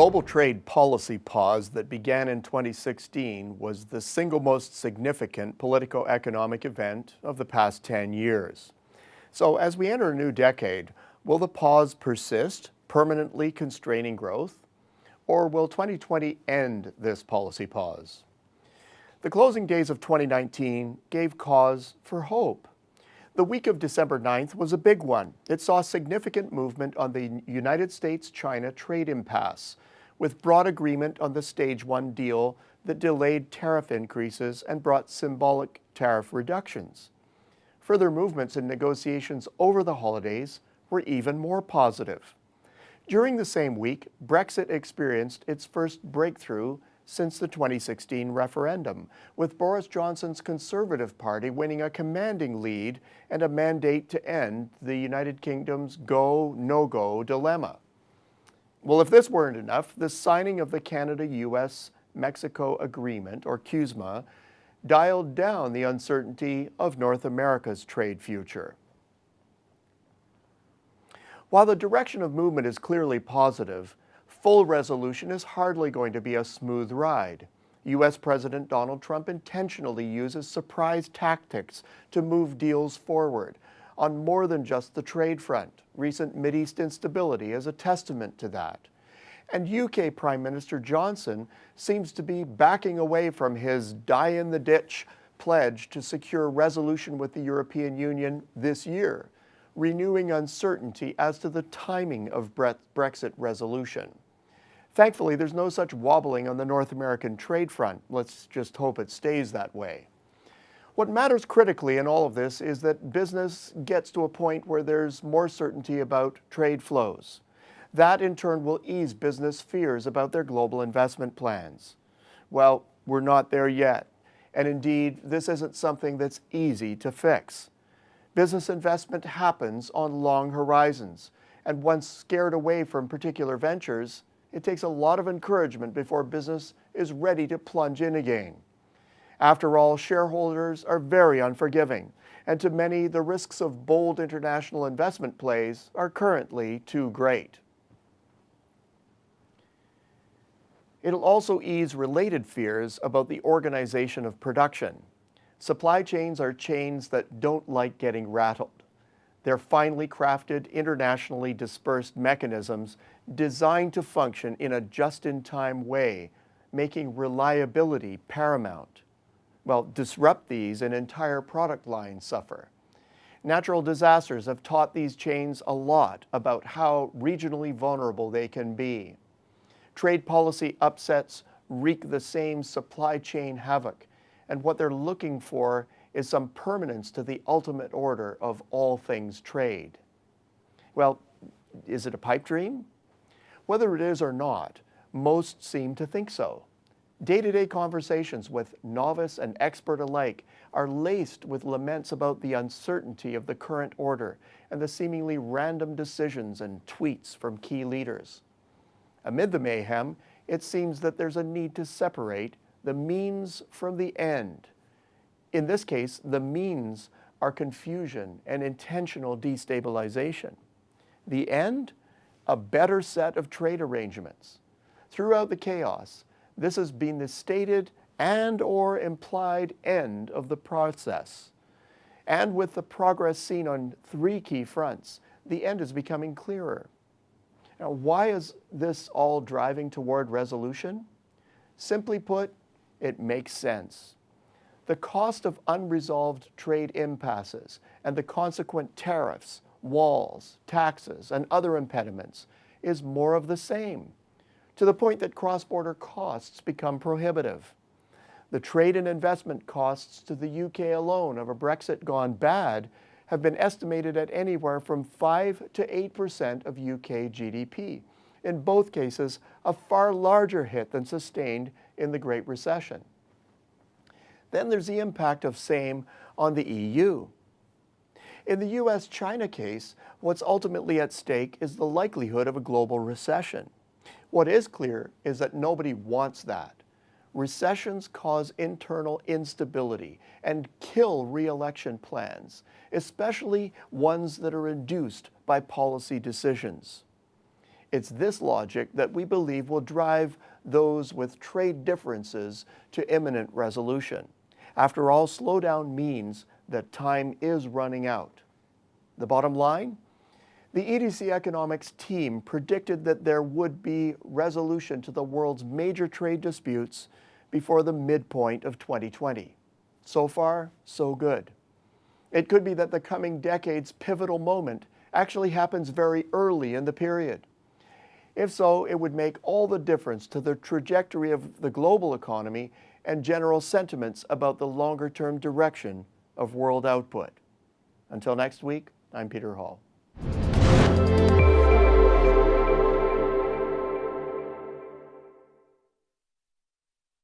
global trade policy pause that began in 2016 was the single most significant politico-economic event of the past 10 years. So as we enter a new decade, will the pause persist, permanently constraining growth? Or will 2020 end this policy pause? The closing days of 2019 gave cause for hope. The week of December 9th was a big one. It saw significant movement on the United States-China trade impasse, with broad agreement on the Stage 1 deal that delayed tariff increases and brought symbolic tariff reductions. Further movements in negotiations over the holidays were even more positive. During the same week, Brexit experienced its first breakthrough since the 2016 referendum, with Boris Johnson's Conservative Party winning a commanding lead and a mandate to end the United Kingdom's go, no-go dilemma. Well, if this weren't enough, the signing of the Canada-US-Mexico Agreement, or CUSMA, dialed down the uncertainty of North America's trade future. While the direction of movement is clearly positive, full resolution is hardly going to be a smooth ride. U.S. President Donald Trump intentionally uses surprise tactics to move deals forward on more than just the trade front. Recent Mideast instability is a testament to that. And UK Prime Minister Johnson seems to be backing away from his die-in-the-ditch pledge to secure resolution with the European Union this year, renewing uncertainty as to the timing of Brexit resolution. Thankfully, there's no such wobbling on the North American trade front. Let's just hope it stays that way. What matters critically in all of this is that business gets to a point where there's more certainty about trade flows. That, in turn, will ease business fears about their global investment plans. Well, we're not there yet. And indeed, this isn't something that's easy to fix. Business investment happens on long horizons, and once scared away from particular ventures, it takes a lot of encouragement before business is ready to plunge in again. After all, shareholders are very unforgiving, and to many, the risks of bold international investment plays are currently too great. It'll also ease related fears about the organization of production. Supply chains are chains that don't like getting rattled. They're finely crafted, internationally dispersed mechanisms designed to function in a just-in-time way, making reliability paramount. Well, disrupt these and entire product lines suffer. Natural disasters have taught these chains a lot about how regionally vulnerable they can be. Trade policy upsets wreak the same supply chain havoc, and what they're looking for is some permanence to the ultimate order of all things trade. Well, is it a pipe dream? Whether it is or not, most seem to think so. Day-to-day conversations with novice and expert alike are laced with laments about the uncertainty of the current order and the seemingly random decisions and tweets from key leaders. Amid the mayhem, it seems that there's a need to separate the means from the end. In this case, the means are confusion and intentional destabilization. The end? A better set of trade arrangements. Throughout the chaos, this has been the stated and/or implied end of the process. And with the progress seen on three key fronts, the end is becoming clearer. Now, why is this all driving toward resolution? Simply put, it makes sense. The cost of unresolved trade impasses and the consequent tariffs, walls, taxes, and other impediments is more of the same, to the point that cross-border costs become prohibitive. The trade and investment costs to the UK alone of a Brexit gone bad have been estimated at anywhere from 5 to 8% of UK GDP. In both cases, a far larger hit than sustained in the Great Recession. Then there's the impact of same on the EU. In the US-China case, what's ultimately at stake is the likelihood of a global recession. What is clear is that nobody wants that. Recessions cause internal instability and kill re-election plans, especially ones that are induced by policy decisions. It's this logic that we believe will drive those with trade differences to imminent resolution. After all, slowdown means that time is running out. The bottom line? The EDC Economics team predicted that there would be resolution to the world's major trade disputes before the midpoint of 2020. So far, so good. It could be that the coming decade's pivotal moment actually happens very early in the period. If so, it would make all the difference to the trajectory of the global economy and general sentiments about the longer-term direction of world output. Until next week, I'm Peter Hall.